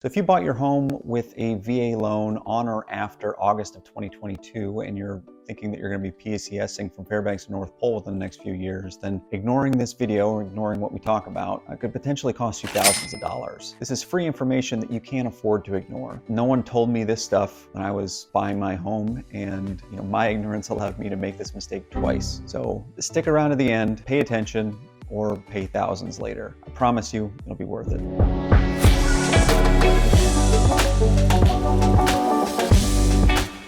So if you bought your home with a VA loan on or after August of 2022 and you're thinking that you're going to be PCSing from Fairbanks to North Pole within the next few years, then ignoring this video or ignoring what we talk about could potentially cost you thousands of dollars. This is free information that you can't afford to ignore. No one told me this stuff when I was buying my home, and my ignorance allowed me to make this mistake twice. So stick around to the end, pay attention, or pay thousands later. I promise you it'll be worth it.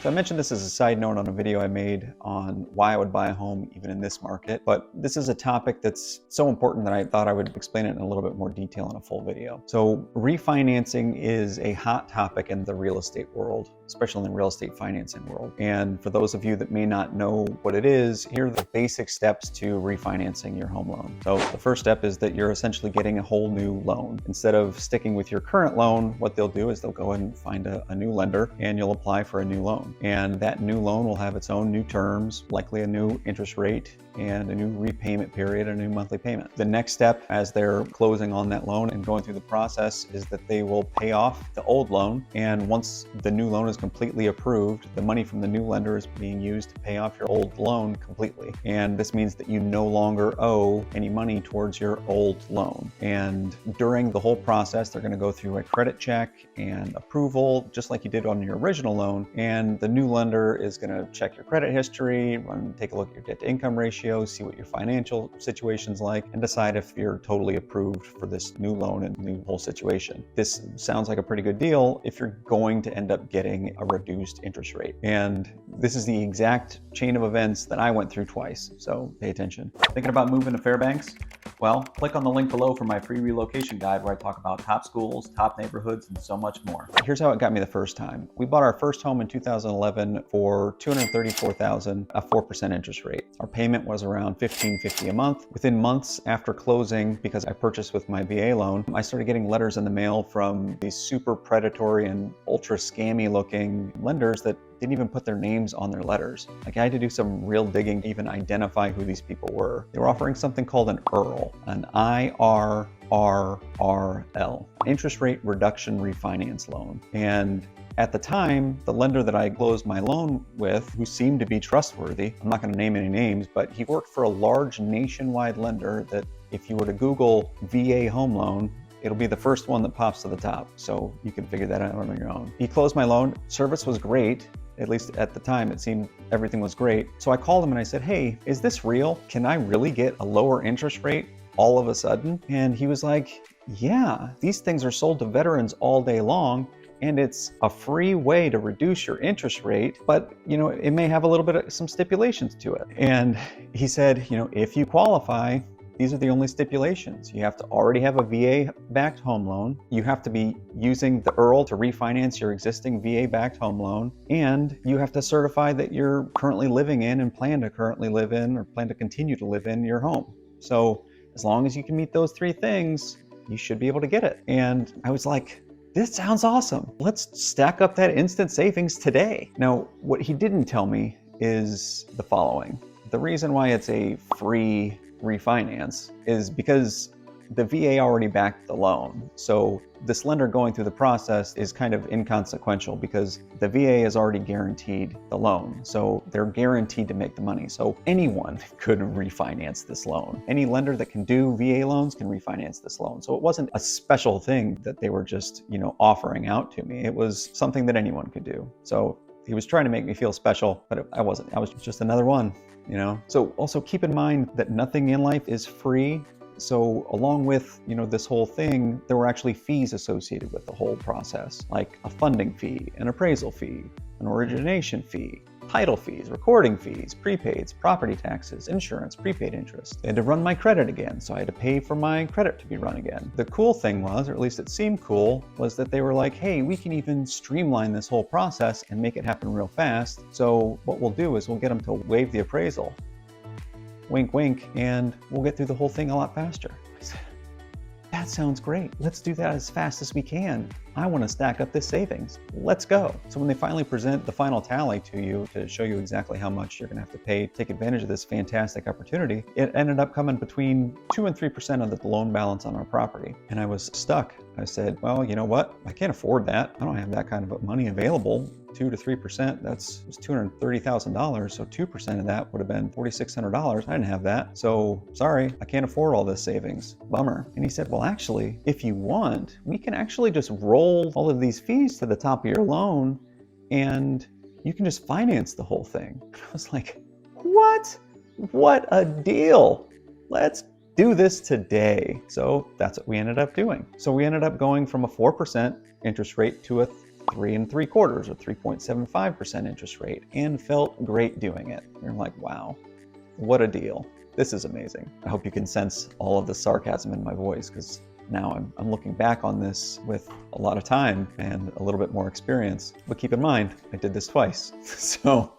So I mentioned this as a side note on a video I made on why I would buy a home even in this market, but this is a topic that's so important that I thought I would explain it in a little bit more detail in a full video. So refinancing is a hot topic in the real estate world, especially in the real estate financing world. And for those of you that may not know what it is, here are the basic steps to refinancing your home loan. So the first step is that you're essentially getting a whole new loan. Instead of sticking with your current loan, what they'll do is they'll go and find a new lender and you'll apply for a new loan. And that new loan will have its own new terms, likely a new interest rate and a new repayment period, a new monthly payment. The next step as they're closing on that loan and going through the process is that they will pay off the old loan. And once the new loan is completely approved, the money from the new lender is being used to pay off your old loan completely. And this means that you no longer owe any money towards your old loan. And during the whole process, they're going to go through a credit check and approval, just like you did on your original loan. And the new lender is going to check your credit history, take a look at your debt to income ratio, see what your financial situation's like, and decide if you're totally approved for this new loan and new whole situation. This sounds like a pretty good deal if you're going to end up getting a reduced interest rate. And this is the exact chain of events that I went through twice, so pay attention. Thinking about moving to Fairbanks? Well, click on the link below for my free relocation guide where I talk about top schools, top neighborhoods, and so much more. Here's how it got me the first time. We bought our first home in 2011 for $234,000, a 4% interest rate. Our payment was around $1,550 a month. Within months after closing, because I purchased with my VA loan, I started getting letters in the mail from these super predatory and ultra scammy looking lenders that didn't even put their names on their letters. Like, I had to do some real digging to even identify who these people were. They were offering something called an IRRL, an IRRRL, interest rate reduction refinance loan. And at the time, the lender that I closed my loan with, who seemed to be trustworthy, I'm not going to name any names, but he worked for a large nationwide lender that if you were to Google VA home loan, it'll be the first one that pops to the top. So you can figure that out on your own. He closed my loan. Service was great. At least at the time, it seemed everything was great. So I called him and I said, hey, is this real? Can I really get a lower interest rate all of a sudden? And he was like, yeah, these things are sold to veterans all day long. And it's a free way to reduce your interest rate, but it may have a little bit of some stipulations to it. And he said, if you qualify, these are the only stipulations. You have to already have a VA-backed home loan. You have to be using the IRRL to refinance your existing VA-backed home loan. And you have to certify that you're currently living in and plan to currently live in or plan to continue to live in your home. So as long as you can meet those three things, you should be able to get it. And I was like, this sounds awesome. Let's stack up that instant savings today. Now, what he didn't tell me is the following. The reason why it's a free refinance is because the VA already backed the loan. So this lender going through the process is kind of inconsequential because the VA has already guaranteed the loan. So they're guaranteed to make the money. So anyone could refinance this loan. Any lender that can do VA loans can refinance this loan. So it wasn't a special thing that they were just, offering out to me. It was something that anyone could do. So he was trying to make me feel special, but I wasn't. I was just another one, So also keep in mind that nothing in life is free. So along with, this whole thing, there were actually fees associated with the whole process, like a funding fee, an appraisal fee, an origination fee, title fees, recording fees, prepaids, property taxes, insurance, prepaid interest. They had to run my credit again, so I had to pay for my credit to be run again. The cool thing was, or at least it seemed cool, was that they were like, hey, we can even streamline this whole process and make it happen real fast. So what we'll do is we'll get them to waive the appraisal. Wink, wink, and we'll get through the whole thing a lot faster. I said, that sounds great. Let's do that as fast as we can. I want to stack up this savings. Let's go. So when they finally present the final tally to you to show you exactly how much you're going to have to pay to take advantage of this fantastic opportunity, it ended up coming between 2 and 3% of the loan balance on our property. And I was stuck. I said, well, you know what? I can't afford that. I don't have that kind of money available. 2 to 3%, that's $230,000. So 2% of that would have been $4,600. I didn't have that. So sorry, I can't afford all this savings. Bummer. And he said, well, actually, if you want, we can actually just roll all of these fees to the top of your loan and you can just finance the whole thing. I was like, what? What a deal. Let's do this today. So that's what we ended up doing. So we ended up going from a 4% interest rate to a 3 3/4 or 3.75% interest rate and felt great doing it. You're like, wow, what a deal. This is amazing. I hope you can sense all of the sarcasm in my voice because now I'm looking back on this with a lot of time and a little bit more experience. But keep in mind, I did this twice. So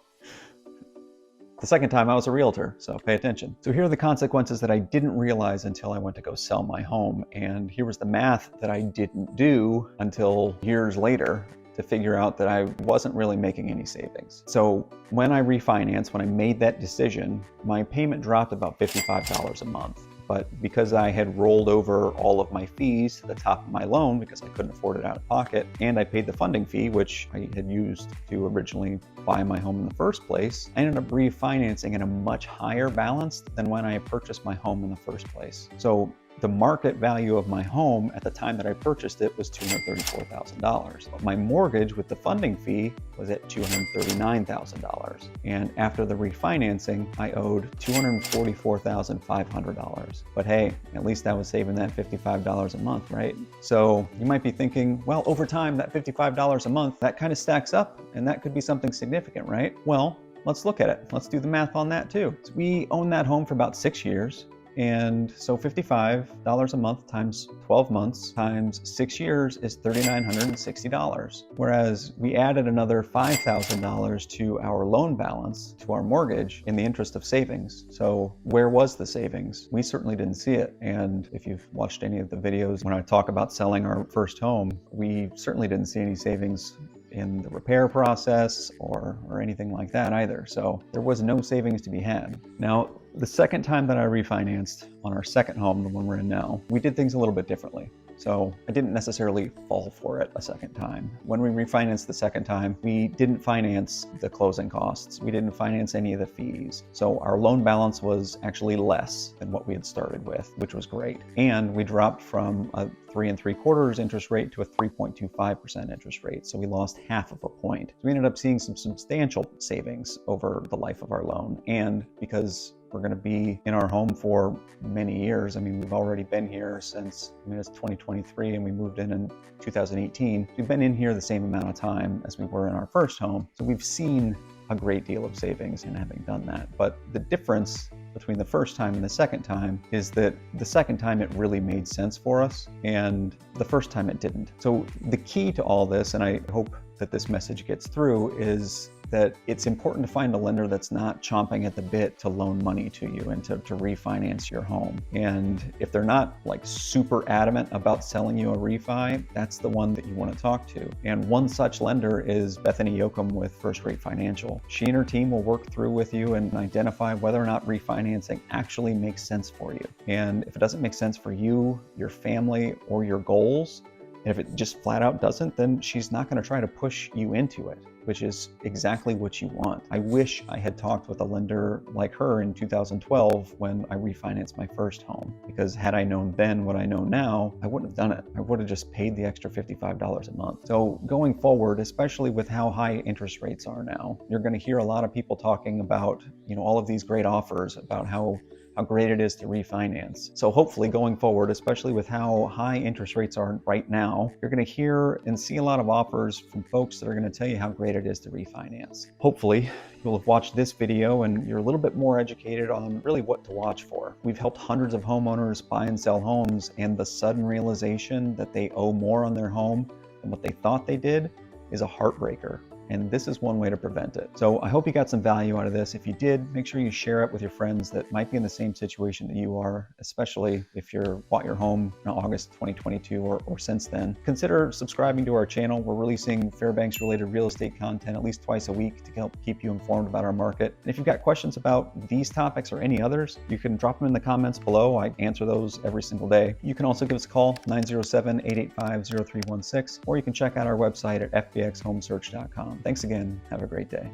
the second time I was a realtor, so pay attention. So here are the consequences that I didn't realize until I went to go sell my home. And here was the math that I didn't do until years later to figure out that I wasn't really making any savings. So when I refinanced, when I made that decision, my payment dropped about $55 a month. But because I had rolled over all of my fees to the top of my loan because I couldn't afford it out of pocket, and I paid the funding fee, which I had used to originally buy my home in the first place, I ended up refinancing at a much higher balance than when I purchased my home in the first place. So the market value of my home at the time that I purchased it was $234,000. But my mortgage with the funding fee was at $239,000. And after the refinancing, I owed $244,500. But hey, at least I was saving that $55 a month, right? So you might be thinking, well, over time, that $55 a month, that kind of stacks up and that could be something significant, right? Well, let's look at it. Let's do the math on that too. So we owned that home for about 6 years. And so $55 a month times 12 months times 6 years is $3,960. Whereas we added another $5,000 to our loan balance, to our mortgage, in the interest of savings. So where was the savings? We certainly didn't see it. And if you've watched any of the videos when I talk about selling our first home, we certainly didn't see any savings in the repair process or anything like that either. So there was no savings to be had. Now, the second time that I refinanced on our second home, the one we're in now, we did things a little bit differently. So I didn't necessarily fall for it a second time. When we refinanced the second time, we didn't finance the closing costs. We didn't finance any of the fees. So our loan balance was actually less than what we had started with, which was great. And we dropped from a 3 3/4 interest rate to a 3.25% interest rate. So we lost half of a point. So we ended up seeing some substantial savings over the life of our loan. And because we're going to be in our home for many years. I mean, we've already been here since, it's 2023 and we moved in 2018. We've been in here the same amount of time as we were in our first home. So we've seen a great deal of savings in having done that. But the difference between the first time and the second time is that the second time it really made sense for us and the first time it didn't. So the key to all this, and I hope that this message gets through, is that it's important to find a lender that's not chomping at the bit to loan money to you and to refinance your home. And if they're not like super adamant about selling you a refi, that's the one that you want to talk to. And one such lender is Bethany Yoakum with First Rate Financial. She and her team will work through with you and identify whether or not refinancing actually makes sense for you. And if it doesn't make sense for you, your family, or your goals, and if it just flat out doesn't, then she's not going to try to push you into it, which is exactly what you want. I wish I had talked with a lender like her in 2012 when I refinanced my first home, because had I known then what I know now, I wouldn't have done it. I would have just paid the extra $55 a month. So going forward, especially with how high interest rates are now, you're going to hear a lot of people talking about, all of these great offers about how great it is to refinance. So hopefully going forward, especially with how high interest rates are right now, you're going to hear and see a lot of offers from folks that are going to tell you how great it is to refinance. Hopefully you'll have watched this video and you're a little bit more educated on really what to watch for. We've helped hundreds of homeowners buy and sell homes, and the sudden realization that they owe more on their home than what they thought they did is a heartbreaker. and this is one way to prevent it. So I hope you got some value out of this. If you did, make sure you share it with your friends that might be in the same situation that you are, especially if you're bought your home in August 2022 or since then. Consider subscribing to our channel. We're releasing Fairbanks related real estate content at least twice a week to help keep you informed about our market. And if you've got questions about these topics or any others, you can drop them in the comments below. I answer those every single day. You can also give us a call, 907-885-0316, or you can check out our website at fbxhomesearch.com. Thanks again. Have a great day.